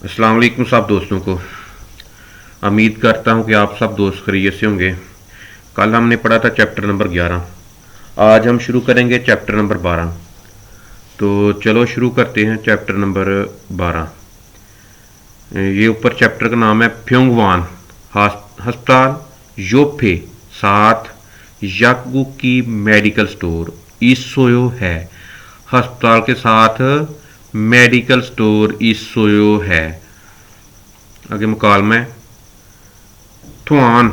अस्सलाम वालेकुम सब दोस्तों को। उम्मीद करता हूँ कि आप सब दोस्त खैरियत से होंगे। कल हमने पढ़ा था चैप्टर नंबर 11। आज हम शुरू करेंगे चैप्टर नंबर 12। तो चलो शुरू करते हैं चैप्टर नंबर 12। ये ऊपर चैप्टर का नाम है फ्योंगवान अस्पताल योफे साथ याकू की मेडिकल स्टोर इसोयो है। अस्पताल के साथ मेडिकल स्टोर इसोयो है। आगे मुकालमा है थुआन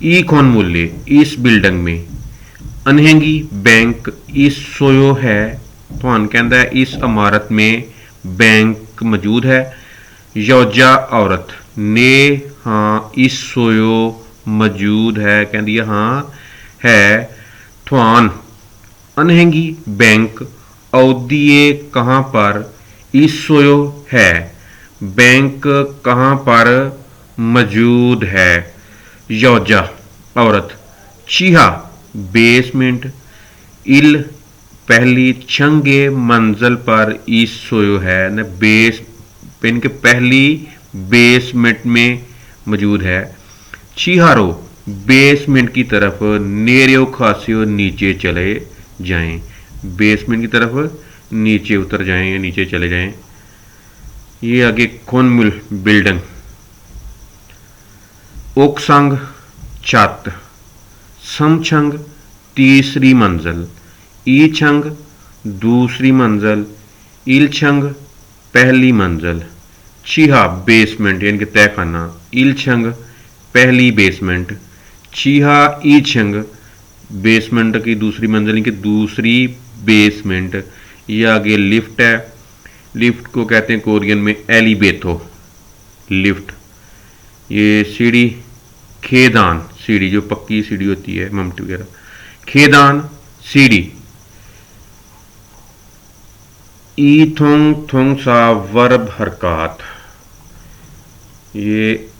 ई कौन मूल्य इस बिल्डिंग में अनहेंगी बैंक इसोयो है। थुआन कहता है इस इमारत में बैंक मौजूद है। यौजा औरत ने हाँ इसोयो मौजूद है कहती है हाँ है। थुआन अनहेंगी बैंक औदिए कहाँ पर इसोयो है। बैंक कहाँ पर मौजूद है। यौजा औरत चीहा बेसमेंट इल पहली छंगे मंजिल पर इसोयो है न बेस पेन के पहली बेसमेंट में मौजूद है। चीहारो बेसमेंट की तरफ नेरियो खासियो नीचे चले जाएं। बेसमेंट की तरफ नीचे उतर जाएं या नीचे चले जाएं। ये आगे खोनमुल बिल्डिंग ओकसंग छत समछंग तीसरी मंजिल ईछंग दूसरी मंजिल इलछंग पहली मंजिल चीहा बेसमेंट यानी कि तहखाना इलछंग पहली बेसमेंट चीहा ईछंग बेसमेंट की दूसरी मंजिल यानी कि दूसरी बेसमेंट। ये आगे लिफ्ट है। लिफ्ट को कहते हैं कोरियन में एलिवेथो लिफ्ट। ये सीढ़ी खेदान सीढ़ी जो पक्की सीढ़ी होती है ममटी वगैरह खेदान सीढ़ी। ई थोंग थोंग सा वर्ब हरकत ये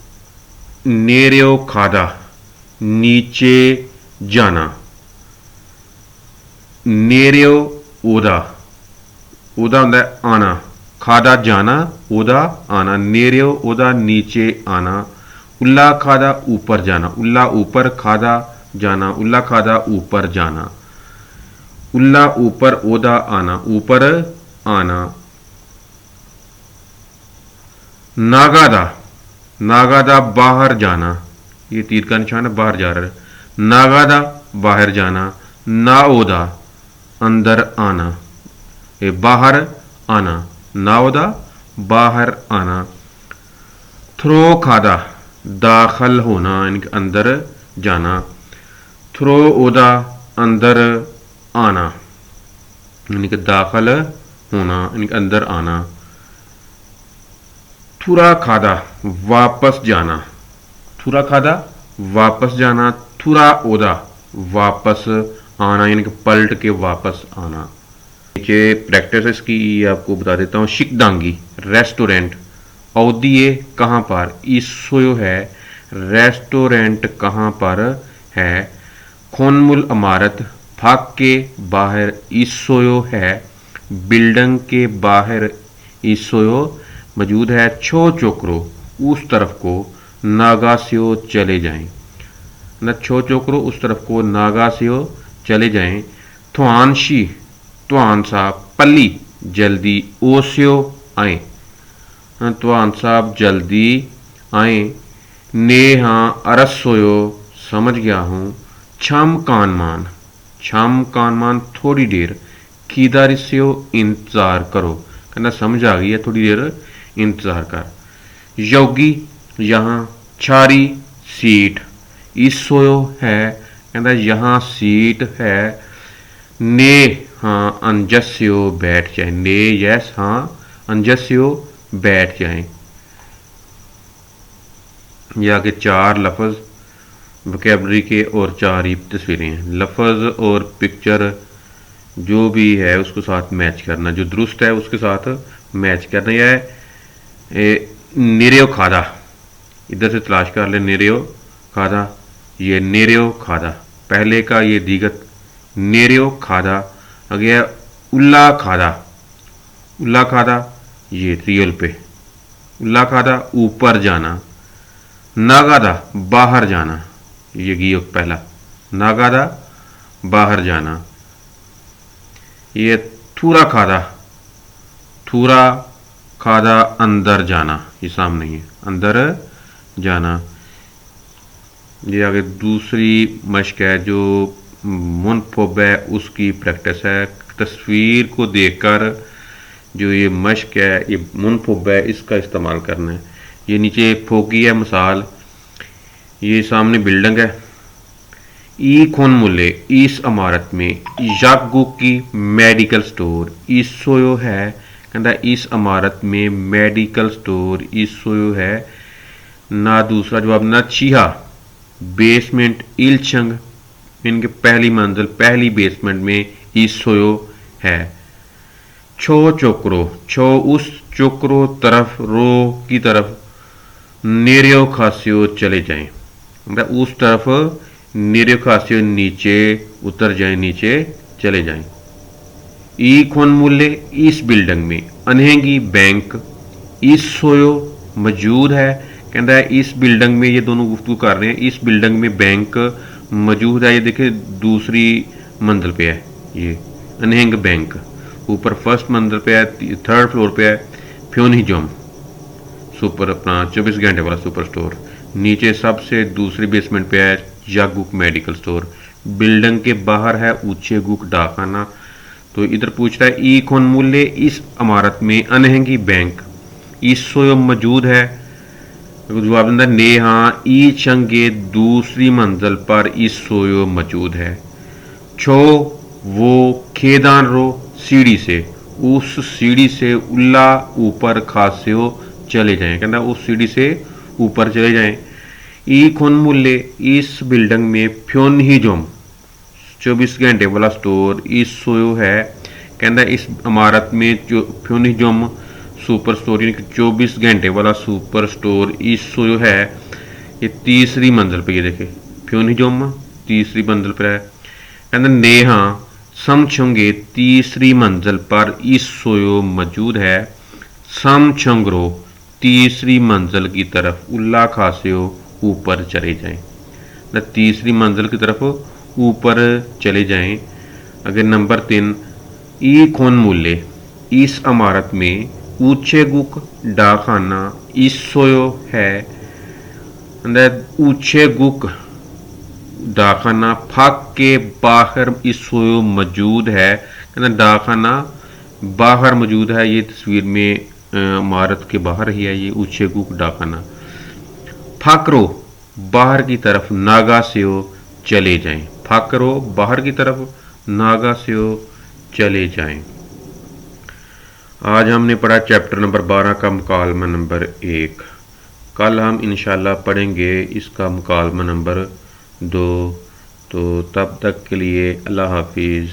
नेरियो खादा नीचे जाना नेरियो ओदा ओदा होता है आना खादा जाना ओदा आना नेरियो ओदा नीचे आना उल्ला खादा ऊपर जाना उल्ला ऊपर खादा जाना उल्ला खादा ऊपर जाना उल्ला ऊपर ओदा आना ऊपर आना। नागादा नागादा बाहर जाना ये तीर का निशान है बाहर जा रहा है। नागादा बाहर जाना नाओदा अंदर आना ये बाहर आना नाओदा बाहर आना। थ्रो खादा दाखिल होना यानी अंदर जाना थ्रो ओदा अंदर आना यानी कि दाखिल होना यानी अंदर आना। थुरा खादा वापस जाना थुरा खादा वापस जाना थुरा ओदा वापस आना यानी कि पलट के वापस आना। नीचे प्रैक्टिस इसकी आपको बता देता हूँ। शिकदांगी रेस्टोरेंट औदिए कहाँ पर इसोयो है रेस्टोरेंट कहाँ पर है। खोनमुल इमारत फाक के बाहर इसोयो है बिल्डिंग के बाहर इसोयो मौजूद है। छो चोकरो उस तरफ को नागासियो चले जाएं न छो चोकरो उस तरफ को नागासियो चले जाएं। थुआनशी त्वान साहब पल्ली जल्दी ओसियो आए त्वान साहब जल्दी आए। ने हाँ अरसोयो समझ गया हूँ। छम कानमान थोड़ी देर खीदारिस्यो इंतज़ार करो कहना समझ आ गई है थोड़ी देर इंतज़ार कर। योगी यहाँ छारी सीट इसोयो है कहना यहाँ सीट है। ने हाँ अंजस्यो बैठ जाए ने यस हाँ अंजस्यो बैठ जाए। ये आगे चार लफ्ज़ वोकैबलरी के और चार ही तस्वीरें हैं। लफ्ज़ और पिक्चर जो भी है उसको साथ मैच करना जो दुरुस्त है उसके साथ मैच करना। यह है नेरियो खादा इधर से तलाश कर ले नेरियो खादा ये नेरियो खादा पहले का ये दीगत नेरियो खादा आ गया उल्ला खादा ये रियल पे उल्ला खादा ऊपर जाना, नागादा बाहर जाना, ये गियोग पहला, नागादा बाहर जाना। ये थूरा खादा, थूरा खादा अंदर जाना, ये सामने ही है, अंदर जाना। ये आगे दूसरी मश्क है जो मुनफब है उसकी प्रैक्टिस है। तस्वीर को देखकर जो ये मश्क है, ये मुनफब है, इसका इस्तेमाल करना है। ये नीचे फोकी है मिसाल, ये सामने बिल्डिंग है। ई खोन मुले इस इमारत में यागू की मेडिकल स्टोर इसोयो है, कहता इस इमारत में मेडिकल स्टोर इसोयो है। ना दूसरा जवाब ना चीहा बेसमेंट इलचंग, इनके पहली मंजिल पहली बेसमेंट में इसोयो है। छो चोकरो, छो उस चोकरो तरफ, रो की तरफ, नेरियो खासियो चले जाएं, मतलब उस तरफ नेरियो खासियो नीचे उतर जाएं, नीचे चले जाएं। ई खोन मूल्य इस बिल्डिंग में, अनहेंगी बैंक इसोयो मौजूद है, कहता है इस बिल्डिंग में, ये दोनों गुफ्तगू कर रहे हैं, इस बिल्डिंग में बैंक मौजूद है। ये देखिए दूसरी मंजिल पे है, ये अनहेंग बैंक ऊपर फर्स्ट मंजिल पे है, थर्ड फ्लोर पे है। फ्योनी जोम सुपर अपना 24 घंटे वाला सुपर स्टोर, नीचे सबसे दूसरी बेसमेंट पे है यागुक मेडिकल स्टोर। बिल्डिंग के बाहर है ऊंचे गुक डाकखाना। तो इधर पूछ रहा है ई खोन मूल्य इस इमारत में अनहेंगी बैंक इसोयो मौजूद है, जवाब देता ने हाँ ई चंगे दूसरी मंजिल पर इसोयो मौजूद है। छो वो खेदान रो सीढ़ी से, उस सीढ़ी से उल्ला ऊपर खासियो चले जाएं, कहना उस सीढ़ी से ऊपर चले जाएं। ई खोन मूल्य इस बिल्डिंग में फ्योन ही जोम 24 घंटे वाला स्टोर इसोयो है, कहना इस इमारत में जो फ्योन ही जोम सुपर स्टोर 24 घंटे वाला सुपर स्टोर इसोयो है। ये तीसरी मंजिल पे, ये देखे फ्योन ही जोम तीसरी मंजिल पर है। कहना नेहा समझोंगे तीसरी मंजिल पर इसोयो मौजूद है। समझोंगरो तीसरी मंजिल की तरफ उल्ला खासियो ऊपर चले जाएं, न तीसरी मंजिल की तरफ ऊपर चले जाएं। अगर नंबर 3 ई खोन मूल्य इस इमारत में ऊंचे गुक डाकखाना इसोयो है, ऊंचे गुक डाकखाना फाक के बाहर इसोयो मौजूद है, कहना डाकखाना बाहर मौजूद है। ये तस्वीर में इमारत के बाहर ही है, ये ऊंचे गुक डाकखाना। फाकरो बाहर की तरफ नागा सेओ चले जाएं, फाकरो बाहर की तरफ नागा सेओ चले जाएं। आज हमने पढ़ा चैप्टर नंबर 12 का मुकालमा नंबर 1। कल हम इंशाल्लाह पढ़ेंगे इसका मुकालमा नंबर 2। तो तब तक के लिए अल्लाह हाफिज़।